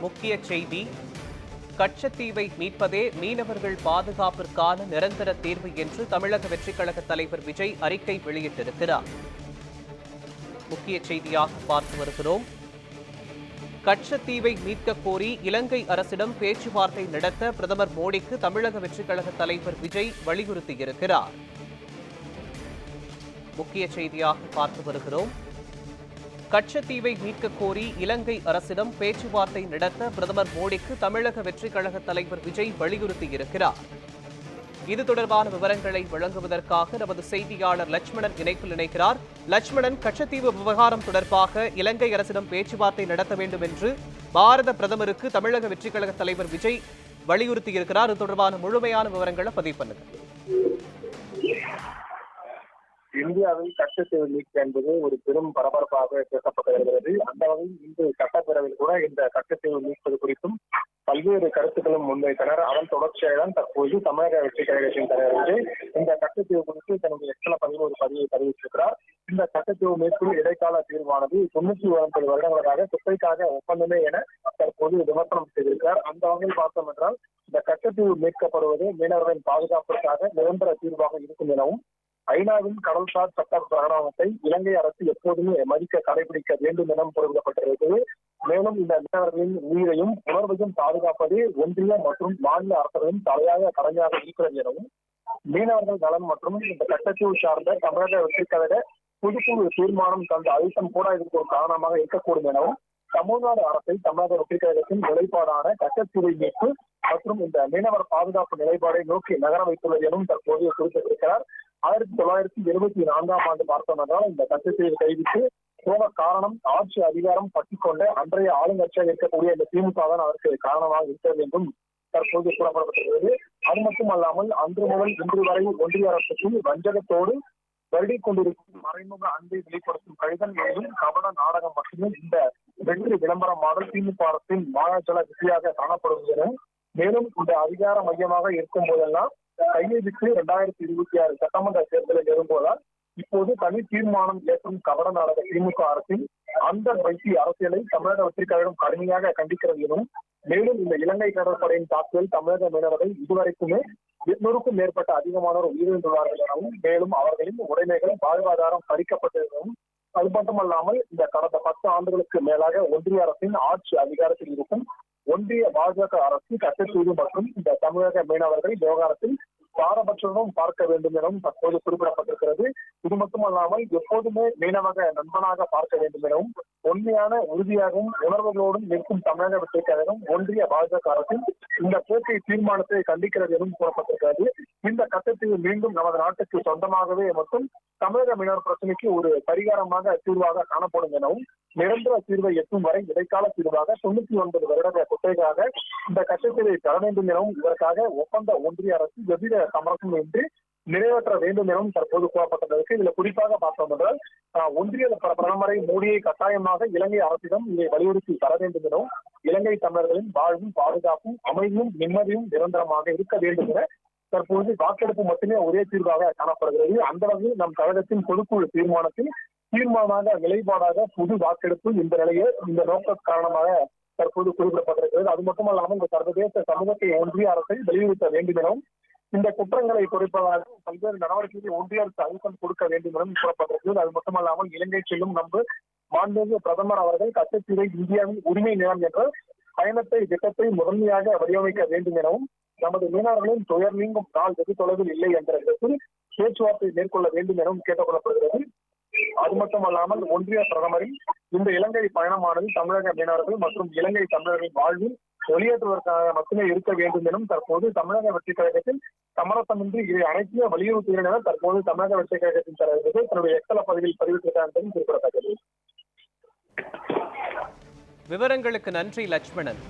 முக்கிய செய்தி. கச்சத்தீவை மீட்பதே மீனவர்கள் பாதுகாப்பிற்கான நிரந்தர தீர்வு என்று தமிழக வெற்றிக் கழக தலைவர் விஜய் அறிக்கை வெளியிட்டிருக்கிறார். முக்கிய செய்தியாக பார்த்து வருகிறோம். கச்சத்தீவை மீட்க கோரி இலங்கை அரசிடம் பேச்சுவார்த்தை நடத்த பிரதமர் மோடிக்கு தமிழக வெற்றிக் கழக தலைவர் விஜய் வலியுறுத்தியிருக்கிறார். முக்கிய செய்தியாக பார்த்து வருகிறோம். கச்சத்தீவை மீட்க கோரி இலங்கை அரசிடம் பேச்சுவார்த்தை நடத்த பிரதமர் மோடிக்கு தமிழக வெற்றிக் கழக தலைவர் விஜய் வலியுறுத்தியிருக்கிறார். இது தொடர்பான விவரங்களை வழங்குவதற்காக நமது செய்தியாளர் லட்சுமணன் இணைப்பில் இணைக்கிறார். லட்சுமணன், கச்சத்தீவு விவகாரம் தொடர்பாக இலங்கை அரசிடம் பேச்சுவார்த்தை நடத்த வேண்டும் என்று பாரத பிரதமருக்கு தமிழக வெற்றிக் கழக தலைவர் விஜய் வலியுறுத்தியிருக்கிறார். இது தொடர்பான முழுமையான விவரங்களை பதிவு பண்ணுங்க. இந்தியாவில் கச்சத்தீவு மீட்பு என்பது ஒரு பெரும் பரபரப்பாக பேசப்பட்டு வருகிறது. அந்த வகையில் இன்று சட்டப்பேரவையில் கூட இந்த கச்சத்தீவு மீட்பது குறித்தும் பல்வேறு கருத்துக்களும் முன்வைத்தனர். அதன் தொடர்ச்சியாக தான் தற்போது தமிழக வெற்றிக் கழகத்தின் தலைவர் இந்த கச்சத்தீவு குறித்து தன்னுடைய எக்ஸல பதிவு ஒரு பதிவை பதிவிட்டிருக்கிறார். இந்த கச்சத்தீவு மீட்பு இடைக்கால தீர்வானது 99 வருடங்களுக்காக குப்பைக்காக ஒப்பந்தமே என தற்போது விமர்சனம் செய்திருக்கிறார். அந்த வகையில் பார்த்தோம் என்றால் இந்த கச்சத்தீவு மீட்கப்படுவது மீனவர்களின் பாதுகாப்பிற்காக நிரந்தர தீர்வாக இருக்கும் எனவும் ஐநாவின் கடல்சார் சட்ட பிரகடனத்தை இலங்கை அரசு எப்போதுமே மதிக்க கடைபிடிக்க வேண்டும் என குறிப்பிடப்பட்டிருக்கிறது. மேலும் இந்த மீனவர்களின் உயிரையும் உணர்வையும் பாதுகாப்பதே ஒன்றிய மற்றும் மாநில அரசுகளின் தலையாய கடமையாக இருக்கிறது எனவும் மீனவர்கள் நலன் மற்றும் இந்த கச்சத்தீவு சார்ந்த தமிழக வெற்றிக் கழக புதுக்குழு தீர்மானம் தந்த அழுத்தம் கூட இதற்கு ஒரு காரணமாக இருக்கக்கூடும் எனவும் தமிழ்நாடு அரசை தமிழக வெற்றிக் கழகத்தின் நிலைப்பாடான கச்சத்தீவை மீட்பு மற்றும் இந்த மீனவர் பாதுகாப்பு நிலைப்பாடை நோக்கி நகர வைத்துள்ளது எனவும் தற்போது குறிப்பிட்டிருக்கிறார். 1974 பார்த்தோம் என்றால் இந்த கச்சத்தீவை கைவிட்டு போக காரணம் ஆட்சி அதிகாரம் பற்றிக்கொண்ட அன்றைய ஆளுங்கட்சியாக இருக்கக்கூடிய இந்த திமுக தான் அதற்கு காரணமாக இருக்கிறது என்றும் தற்போது கூறப்பட்டிருக்கிறது. அது மட்டுமல்லாமல் அன்று முதல் இன்று வரை ஒன்றிய அரசுக்கு வஞ்சகத்தோடு வருடிக் கொண்டிருக்கும் மறைமுக அன்பை வெளிப்படுத்தும் கடிதங்களும் கபட நாடகம் மட்டுமே இந்த வெற்றி விளம்பர மாடல் திமுக அரசின் மாயாஜல விதியாக காணப்படுகிறது. மேலும் இந்த அதிகார மையமாக இருக்கும் போதெல்லாம் கையை விட்டு 2026 சட்டமன்ற தேர்தலில் எழும்போதால் இப்போது தனி தீர்மானம் ஏற்றும் கபட நாடக திமுக அரசின் அந்த வைத்தி அரசியலை தமிழக வெற்றிக் கழகம் கடுமையாக கண்டிக்கிறது எனவும் மேலும் இந்த இலங்கை கடற்படையின் தாக்குதல் தமிழக மீனவர்கள் இதுவரைக்குமே 800க்கும் மேற்பட்ட அதிகமானோர் உயிரிழந்துள்ளார்கள் எனவும் மேலும் அவர்களின் உடைமைகள் வாழ்வாதாரம் பறிக்கப்பட்டிருக்கவும் அது மட்டுமல்லாமல் இந்த கடந்த 10 ஆண்டுகளுக்கு மேலாக ஒன்றிய அரசின் ஆட்சி அதிகாரத்தில் இருக்கும் ஒன்றிய பாஜக அரசு கச்சத்தீவு மற்றும் இந்த தமிழக மீனவர்கள் விவகாரத்தில் பாரபட்சமும் பார்க்க வேண்டும் எனவும் தற்போது குறிப்பிடப்பட்டிருக்கிறது. இது மட்டுமல்லாமல் எப்போதுமே மீனவக நண்பனாக பார்க்க வேண்டும் எனவும் உண்மையான உறுதியாகவும் உணர்வுகளோடும் நிற்கும் தமிழக வெற்றிக் கழகம் ஒன்றிய பாஜக அரசின் இந்த போக்கை தீர்மானத்தை கண்டிக்கிறது எனவும் கூறப்பட்டிருக்கிறது. இந்த கச்சத்தீவு மீண்டும் நமது நாட்டுக்கு சொந்தமாகவே மற்றும் தமிழக மீனவர் பிரச்சனைக்கு ஒரு பரிகாரமாக தீர்வாக காணப்படும் எனவும் நிரந்தர தீர்வை எட்டும் வரை இடைக்கால தீர்வாக 99 வருட குத்தகையாக இந்த கச்சத்தீவை பெற வேண்டும் எனவும் இதற்காக ஒப்பந்த ஒன்றிய அரசு எவ்வித சமரசம் இன்றி நிறைவேற்ற வேண்டும் எனவும் தற்போது கூறப்பட்டதற்கு இதுல குறிப்பாக பார்த்தோம் என்றால் ஒன்றிய பிரதமரை மோடியை கட்டாயமாக இலங்கை அரசிடம் இதை வலியுறுத்தி தர வேண்டும் எனவும் இலங்கை தமிழர்களின் வாழ்வும் பாதுகாப்பும் அமைதியும் நிம்மதியும் நிரந்தரமாக இருக்க வேண்டும் என தற்போது வாக்கெடுப்பு மட்டுமே ஒரே தீர்வாக காணப்படுகிறது. அந்த வகையில் நம் கழகத்தின் பொதுக்குழு தீர்மானத்தில் தீர்மானமாக நிலைப்பாடாக புது வாக்கெடுப்பு இந்த நிலையை இந்த நோக்க காரணமாக தற்போது குறிப்பிடப்பட்டிருக்கிறது. அது மட்டுமல்லாமல் இந்த சர்வதேச சமூகத்தை ஒன்றிய அரசை வலியுறுத்த வேண்டும் எனவும் இந்த குற்றங்களை குறைப்பதாக பல்வேறு நடவடிக்கைகளை ஒன்றிய அரசு அழுத்தம் கொடுக்க வேண்டும் எனவும் கூறப்பட்டிருக்கிறது. அது மட்டுமல்லாமல் இலங்கை செல்லும் நம்பு மாண்புமிகு பிரதமர் அவர்கள் கச்சத்தீவை இந்தியாவின் உரிமை நிலம் என்ற பயணத்தை திட்டத்தை முதன்மையாக வடிவமைக்க வேண்டும் எனவும் நமது மீனவர்களின் துயர் நீங்கும் நாள் வெகு தொலைவில் இல்லை என்ற இடத்தில் பேச்சுவார்த்தை மேற்கொள்ள வேண்டும் எனவும் கேட்டுக் கொள்ளப்படுகிறது. அது மட்டுமல்லாமல் ஒன்றிய பிரதமரின் இந்த இலங்கை பயணமானது தமிழக மீனவர்கள் மற்றும் இலங்கை தமிழர்களின் வாழ்வில் வெளியேற்றுவதற்காக மட்டுமே இருக்க வேண்டும் எனும் தற்போது தமிழக வெற்றிக் கழகத்தில் சமரசமின்றி இதை அனைத்துமே வலியுறுத்துகிறேன் என தற்போது தமிழக வெற்றிக் கழகத்தின் தலைவர்கள் தன்னுடைய எக்ஸல பதிவில் பதிவிட்டிருக்கிறார் என்பதும் குறிப்பிடத்தக்கது. விவரங்களுக்கு நன்றி லட்சுமணன்.